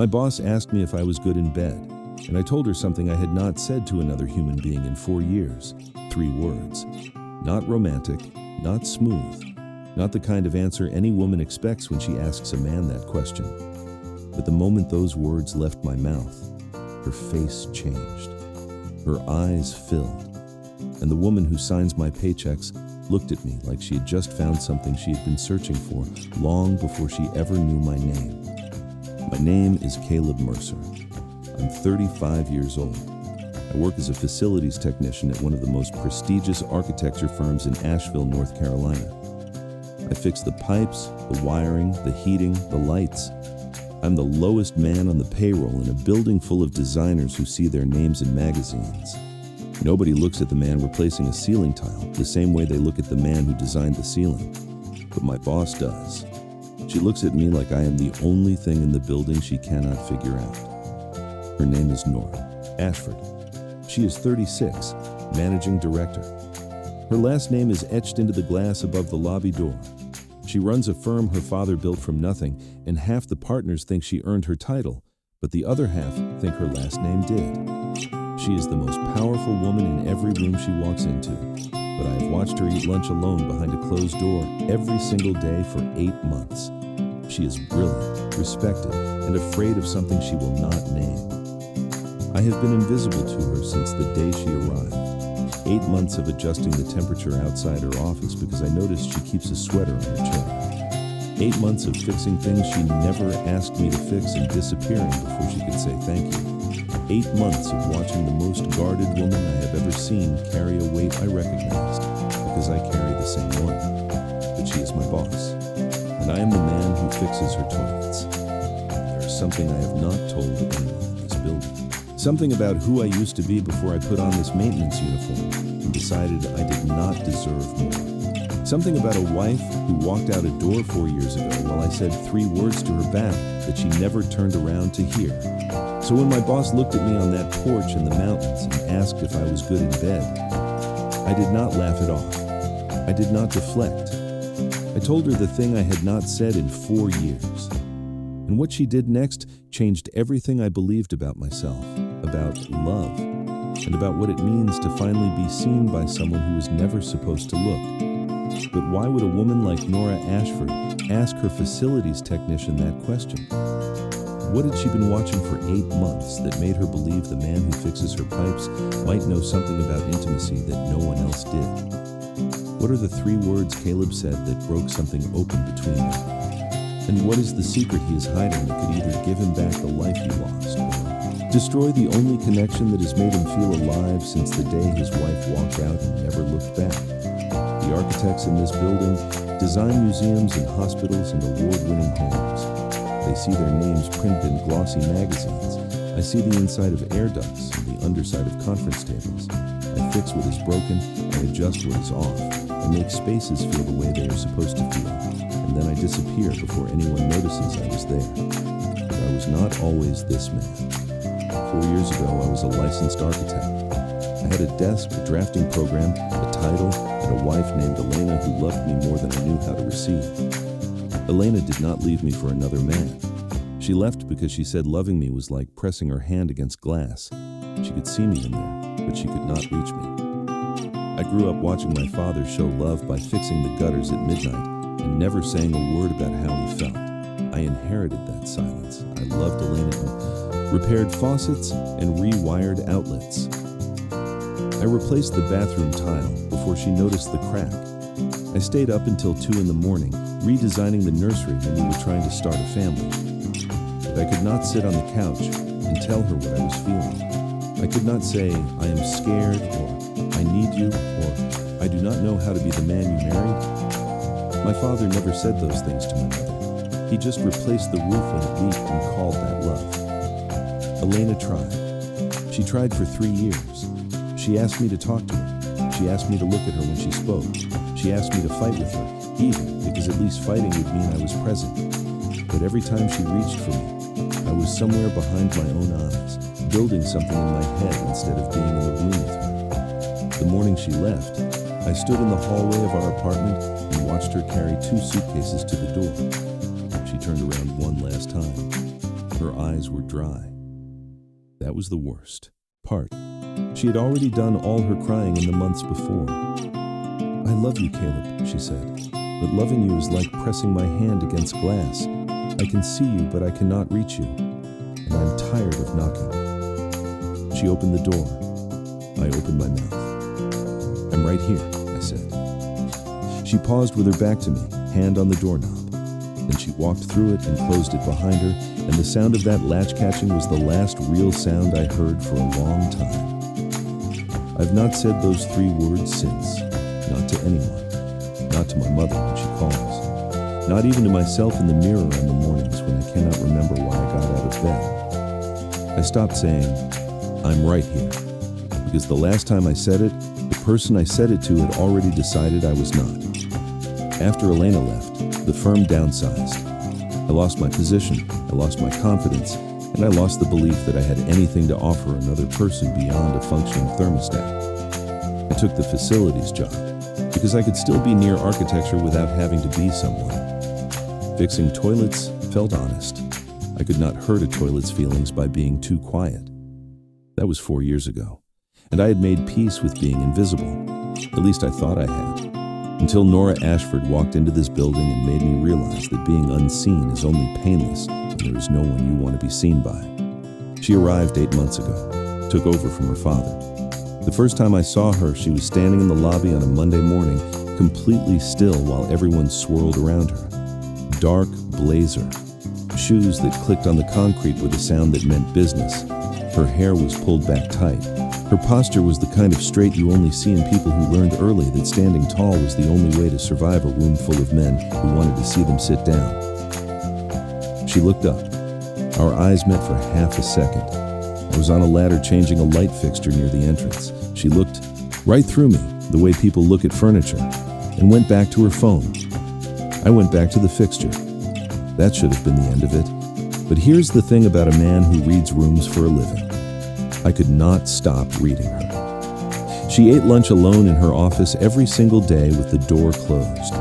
My boss asked me if I was good in bed, and I told her something I had not said to another human being in 4 years. 3 words. Not romantic, not smooth, not the kind of answer any woman expects when she asks a man that question. But the moment those words left my mouth, her face changed. Her eyes filled, and the woman who signs my paychecks looked at me like she had just found something she had been searching for long before she ever knew my name. My name is Caleb Mercer. I'm 35 years old. I work as a facilities technician at one of the most prestigious architecture firms in Asheville, North Carolina. I fix the pipes, the wiring, the heating, the lights. I'm the lowest man on the payroll in a building full of designers who see their names in magazines. Nobody looks at the man replacing a ceiling tile the same way they look at the man who designed the ceiling. But my boss does. She looks at me like I am the only thing in the building she cannot figure out. Her name is Nora Ashford. She is 36, managing director. Her last name is etched into the glass above the lobby door. She runs a firm her father built from nothing, and half the partners think she earned her title, but the other half think her last name did. She is the most powerful woman in every room she walks into, but I have watched her eat lunch alone behind a closed door every single day for 8 months. She is brilliant, respected, and afraid of something she will not name. I have been invisible to her since the day she arrived. 8 months of adjusting the temperature outside her office because I noticed she keeps a sweater on her chair. 8 months of fixing things she never asked me to fix and disappearing before she could say thank you. 8 months of watching the most guarded woman I have ever seen carry a weight I recognized because I carry the same one. But she is my boss, and I am the man who fixes her toilets. There is something I have not told anyone in this building. Something about who I used to be before I put on this maintenance uniform and decided I did not deserve more. Something about a wife who walked out a door 4 years ago while I said 3 words to her back that she never turned around to hear. So when my boss looked at me on that porch in the mountains and asked if I was good in bed, I did not laugh it off. I did not deflect. I told her the thing I had not said in 4 years. And what she did next changed everything I believed about myself, about love, and about what it means to finally be seen by someone who was never supposed to look. But why would a woman like Nora Ashford ask her facilities technician that question? What had she been watching for 8 months that made her believe the man who fixes her pipes might know something about intimacy that no one else did? What are the 3 words Caleb said that broke something open between them? And what is the secret he is hiding that could either give him back the life he lost or destroy the only connection that has made him feel alive since the day his wife walked out and never looked back? The architects in this building design museums and hospitals and award-winning homes. They see their names printed in glossy magazines. I see the inside of air ducts and the underside of conference tables. I fix what is broken, I adjust what is off. I make spaces feel the way they are supposed to feel. And then I disappear before anyone notices I was there. But I was not always this man. 4 years ago, I was a licensed architect. I had a desk, a drafting program, a title, and a wife named Elena who loved me more than I knew how to receive. Elena did not leave me for another man. She left because she said loving me was like pressing her hand against glass. She could see me in there, but she could not reach me. I grew up watching my father show love by fixing the gutters at midnight and never saying a word about how he felt. I inherited that silence. I loved Elena and repaired faucets and rewired outlets. I replaced the bathroom tile before she noticed the crack. I stayed up until 2 in the morning, redesigning the nursery when we were trying to start a family. But I could not sit on the couch and tell her what I was feeling. I could not say, I am scared, or I need you, or I do not know how to be the man you married. My father never said those things to my mother. He just replaced the roof when it leaked and called that love. Elena tried. She tried for 3 years. She asked me to talk to her. She asked me to look at her when she spoke. She asked me to fight with her, even because at least fighting would mean I was present. But every time she reached for me, I was somewhere behind my own eyes, building something in my head instead of being in the room with her. The morning she left, I stood in the hallway of our apartment and watched her carry 2 suitcases to the door. She turned around one last time. Her eyes were dry. That was the worst part. She had already done all her crying in the months before. "I love you, Caleb," she said, "but loving you is like pressing my hand against glass. I can see you, but I cannot reach you, and I'm tired of knocking." She opened the door. I opened my mouth. "I'm right here," I said. She paused with her back to me, hand on the doorknob. Then she walked through it and closed it behind her, and the sound of that latch catching was the last real sound I heard for a long time. I've not said those 3 words since, not to anyone, not to my mother when she calls, not even to myself in the mirror on the mornings when I cannot remember why I got out of bed. I stopped saying, "I'm right here," because the last time I said it, the person I said it to had already decided I was not. After Elena left, the firm downsized. I lost my position, I lost my confidence, and I lost the belief that I had anything to offer another person beyond a functioning thermostat. I took the facilities job because I could still be near architecture without having to be someone. Fixing toilets felt honest. I could not hurt a toilet's feelings by being too quiet. That was 4 years ago, and I had made peace with being invisible. At least I thought I had. Until Nora Ashford walked into this building and made me realize that being unseen is only painless when there is no one you want to be seen by. She arrived 8 months ago, took over from her father. The first time I saw her, she was standing in the lobby on a Monday morning, completely still while everyone swirled around her. Dark blazer, shoes that clicked on the concrete with a sound that meant business. Her hair was pulled back tight. Her posture was the kind of straight you only see in people who learned early that standing tall was the only way to survive a room full of men who wanted to see them sit down. She looked up. Our eyes met for half a second. I was on a ladder changing a light fixture near the entrance. She looked right through me, the way people look at furniture, and went back to her phone. I went back to the fixture. That should have been the end of it. But here's the thing about a man who reads rooms for a living. I could not stop reading her. She ate lunch alone in her office every single day with the door closed.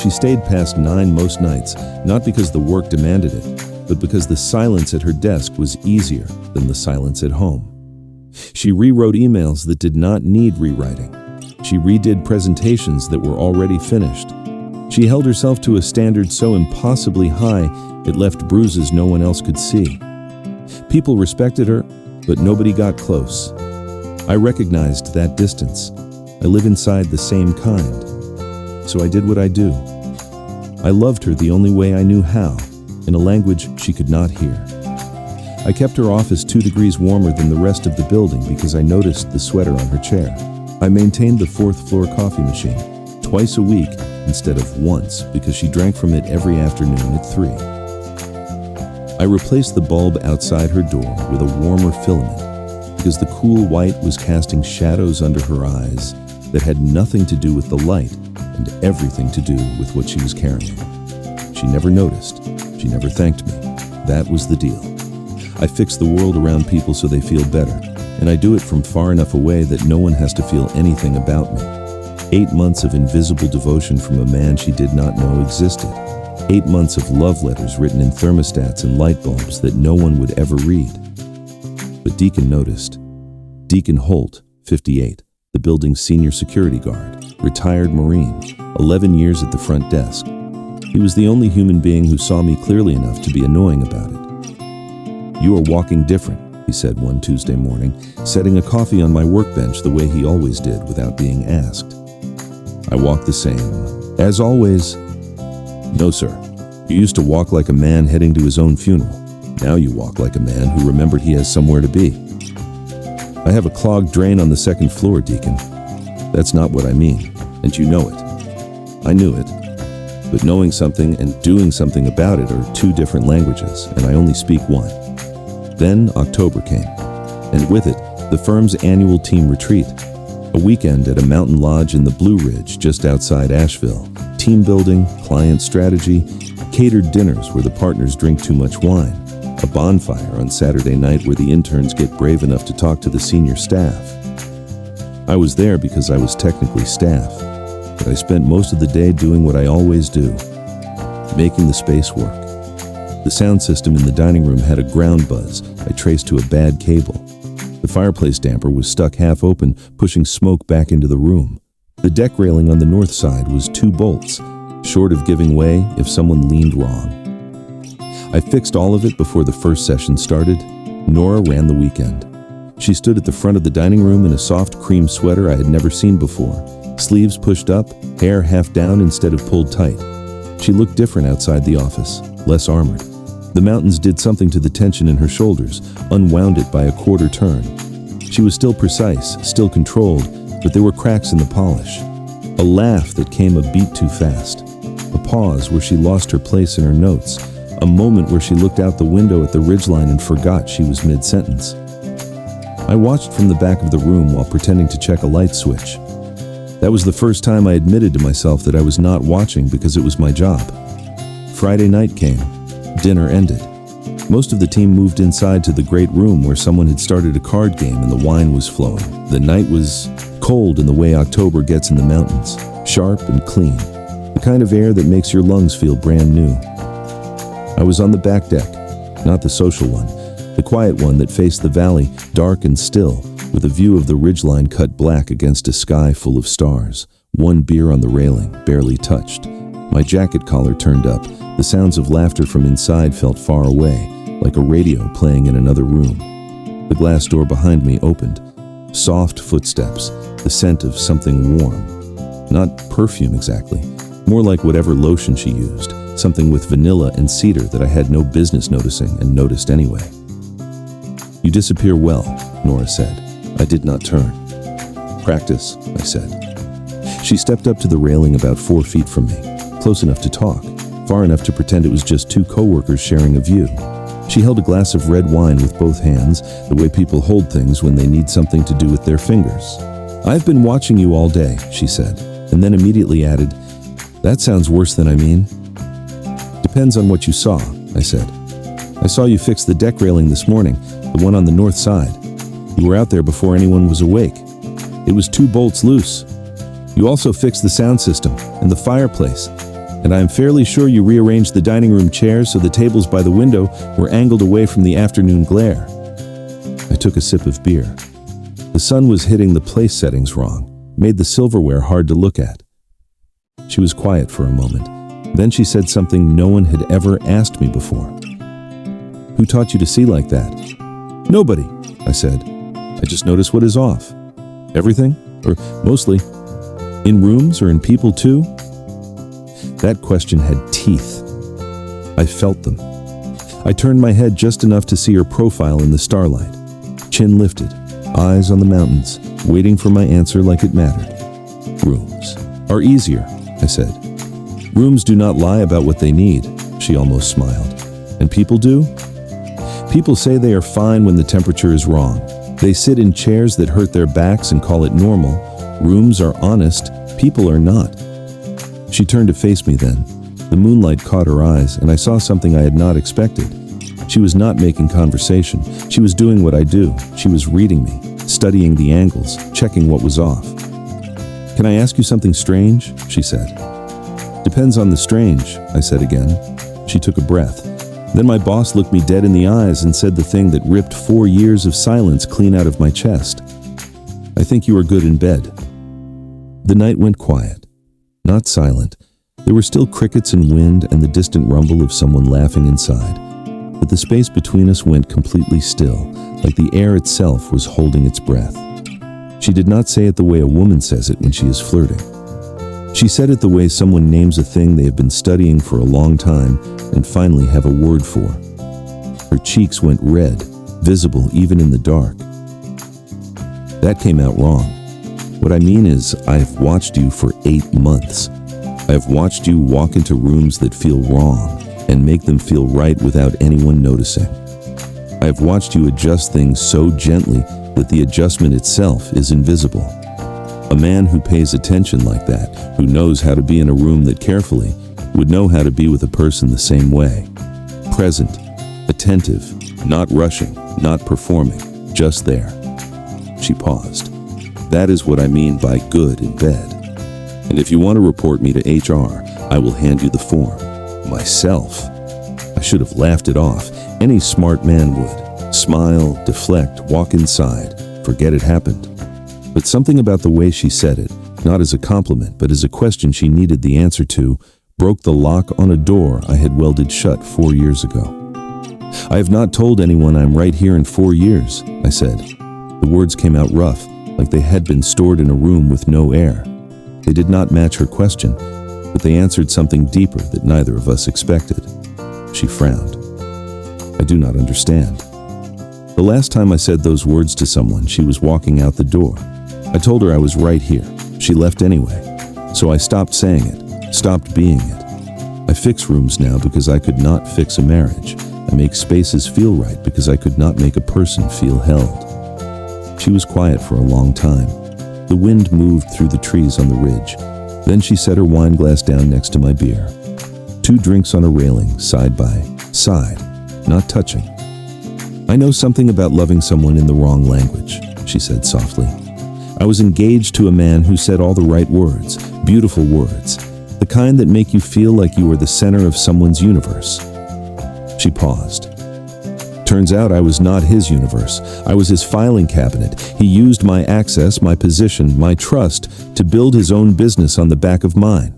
She stayed past 9 most nights, not because the work demanded it, but because the silence at her desk was easier than the silence at home. She rewrote emails that did not need rewriting. She redid presentations that were already finished. She held herself to a standard so impossibly high it left bruises no one else could see. People respected her, but nobody got close. I recognized that distance. I live inside the same kind. So I did what I do. I loved her the only way I knew how, in a language she could not hear. I kept her office 2 degrees warmer than the rest of the building because I noticed the sweater on her chair. I maintained the 4th floor coffee machine, twice a week instead of once because she drank from it every afternoon at 3. I replaced the bulb outside her door with a warmer filament because the cool white was casting shadows under her eyes that had nothing to do with the light and everything to do with what she was carrying. She never noticed. She never thanked me. That was the deal. I fix the world around people so they feel better, and I do it from far enough away that no one has to feel anything about me. 8 months of invisible devotion from a man she did not know existed. 8 months of love letters written in thermostats and light bulbs that no one would ever read. But Deacon noticed. Deacon Holt, 58, the building's senior security guard, retired Marine, 11 years at the front desk. He was the only human being who saw me clearly enough to be annoying about it. "You are walking different," he said one Tuesday morning, setting a coffee on my workbench the way he always did without being asked. I walked the same. As always. "No, sir. You used to walk like a man heading to his own funeral. Now you walk like a man who remembered he has somewhere to be." "I have a clogged drain on the 2nd floor, Deacon." "That's not what I mean, and you know it." I knew it. But knowing something and doing something about it are 2 different languages, and I only speak one. Then October came, and with it, the firm's annual team retreat. A weekend at a mountain lodge in the Blue Ridge just outside Asheville. Team building, client strategy, catered dinners where the partners drink too much wine, a bonfire on Saturday night where the interns get brave enough to talk to the senior staff. I was there because I was technically staff, but I spent most of the day doing what I always do, making the space work. The sound system in the dining room had a ground buzz I traced to a bad cable. The fireplace damper was stuck half open, pushing smoke back into the room. The deck railing on the north side was 2 bolts, short of giving way if someone leaned wrong. I fixed all of it before the first session started. Nora ran the weekend. She stood at the front of the dining room in a soft cream sweater I had never seen before, sleeves pushed up, hair half down instead of pulled tight. She looked different outside the office, less armored. The mountains did something to the tension in her shoulders, unwound it by a quarter turn. She was still precise, still controlled, but there were cracks in the polish. A laugh that came a beat too fast. A pause where she lost her place in her notes. A moment where she looked out the window at the ridgeline and forgot she was mid-sentence. I watched from the back of the room while pretending to check a light switch. That was the first time I admitted to myself that I was not watching because it was my job. Friday night came. Dinner ended. Most of the team moved inside to the great room where someone had started a card game and the wine was flowing. The night was cold in the way October gets in the mountains, sharp and clean, the kind of air that makes your lungs feel brand new. I was on the back deck, not the social one, the quiet one that faced the valley, dark and still, with a view of the ridgeline cut black against a sky full of stars. One beer on the railing, barely touched. My jacket collar turned up. The sounds of laughter from inside felt far away, like a radio playing in another room. The glass door behind me opened. Soft footsteps, the scent of something warm. Not perfume exactly, more like whatever lotion she used, something with vanilla and cedar that I had no business noticing and noticed anyway. "You disappear well," Nora said. I did not turn. "Practice," I said. She stepped up to the railing about 4 feet from me, close enough to talk, far enough to pretend it was just 2 coworkers sharing a view. She held a glass of red wine with both hands, the way people hold things when they need something to do with their fingers. "I've been watching you all day," she said, and then immediately added, "That sounds worse than I mean." "Depends on what you saw," I said. "I saw you fix the deck railing this morning, the one on the north side. You were out there before anyone was awake. It was 2 bolts loose. You also fixed the sound system and the fireplace. And I am fairly sure you rearranged the dining room chairs so the tables by the window were angled away from the afternoon glare." I took a sip of beer. The sun was hitting the place settings wrong, made the silverware hard to look at. She was quiet for a moment. Then she said something no one had ever asked me before. "Who taught you to see like that?" "Nobody," I said. "I just noticed what is off." "Everything? Or mostly? In rooms or in people too?" That question had teeth. I felt them. I turned my head just enough to see her profile in the starlight. Chin lifted, eyes on the mountains, waiting for my answer like it mattered. "Rooms are easier," I said. "Rooms do not lie about what they need," she almost smiled. "And people do? People say they are fine when the temperature is wrong. They sit in chairs that hurt their backs and call it normal. Rooms are honest, people are not." She turned to face me then. The moonlight caught her eyes, and I saw something I had not expected. She was not making conversation. She was doing what I do. She was reading me, studying the angles, checking what was off. "Can I ask you something strange?" she said. "Depends on the strange," I said again. She took a breath. Then my boss looked me dead in the eyes and said the thing that ripped 4 years of silence clean out of my chest. "I think you are good in bed." The night went quiet. Not silent. There were still crickets and wind and the distant rumble of someone laughing inside. But the space between us went completely still, like the air itself was holding its breath. She did not say it the way a woman says it when she is flirting. She said it the way someone names a thing they have been studying for a long time and finally have a word for. Her cheeks went red, visible even in the dark. That came out wrong. What I mean is, I have watched you for 8 months. I have watched you walk into rooms that feel wrong and make them feel right without anyone noticing. I have watched you adjust things so gently that the adjustment itself is invisible. A man who pays attention like that, who knows how to be in a room that carefully, would know how to be with a person the same way. Present, attentive, not rushing, not performing, just there. She paused. "That is what I mean by good in bed. And if you want to report me to HR, I will hand you the form. Myself." I should have laughed it off. Any smart man would. Smile, deflect, walk inside, forget it happened. But something about the way she said it, not as a compliment but as a question she needed the answer to, broke the lock on a door I had welded shut 4 years ago. "I have not told anyone I'm right here in 4 years," I said. The words came out rough, like they had been stored in a room with no air. They did not match her question, but they answered something deeper that neither of us expected. She frowned. "I do not understand." The last time I said those words to someone, she was walking out the door. I told her I was right here. She left anyway. So I stopped saying it, stopped being it. I fix rooms now because I could not fix a marriage. I make spaces feel right because I could not make a person feel held. She was quiet for a long time. The wind moved through the trees on the ridge. Then she set her wine glass down next to my beer. 2 drinks on a railing, side by side, not touching. "I know something about loving someone in the wrong language," she said softly. "I was engaged to a man who said all the right words, beautiful words, the kind that make you feel like you are the center of someone's universe." She paused. "Turns out I was not his universe. I was his filing cabinet. He used my access, my position, my trust to build his own business on the back of mine.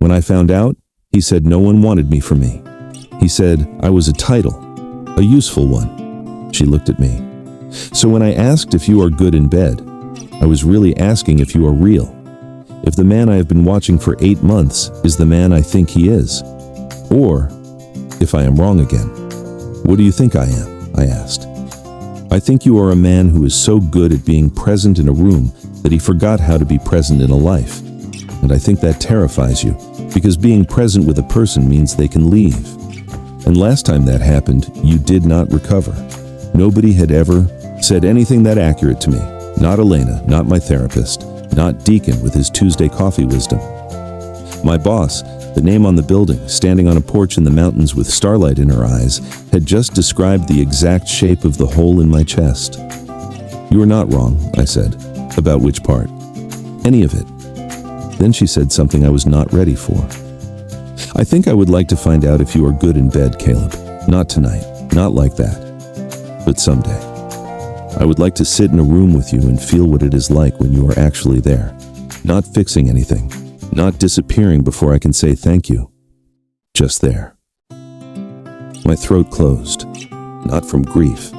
When I found out, he said no one wanted me for me. He said I was a title, a useful one." She looked at me. "So when I asked if you are good in bed, I was really asking if you are real. If the man I have been watching for 8 months is the man I think he is. Or if I am wrong again. What do you think I am?" I asked. "I think you are a man who is so good at being present in a room that he forgot how to be present in a life. And I think that terrifies you, because being present with a person means they can leave. And last time that happened, you did not recover. Nobody had ever said anything that accurate to me. Not Elena, not my therapist, not Deacon with his Tuesday coffee wisdom. My boss, the name on the building, standing on a porch in the mountains with starlight in her eyes, had just described the exact shape of the hole in my chest." "You are not wrong," I said. "About which part?" "Any of it." Then she said something I was not ready for. "I think I would like to find out if you are good in bed, Caleb. Not tonight, not like that. But someday. I would like to sit in a room with you and feel what it is like when you are actually there. Not fixing anything. Not disappearing before I can say thank you. Just there." My throat closed. Not from grief.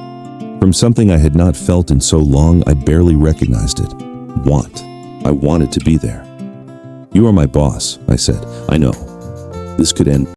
From something I had not felt in so long I barely recognized it. Want. I wanted to be there. "You are my boss," I said. "I know. This could end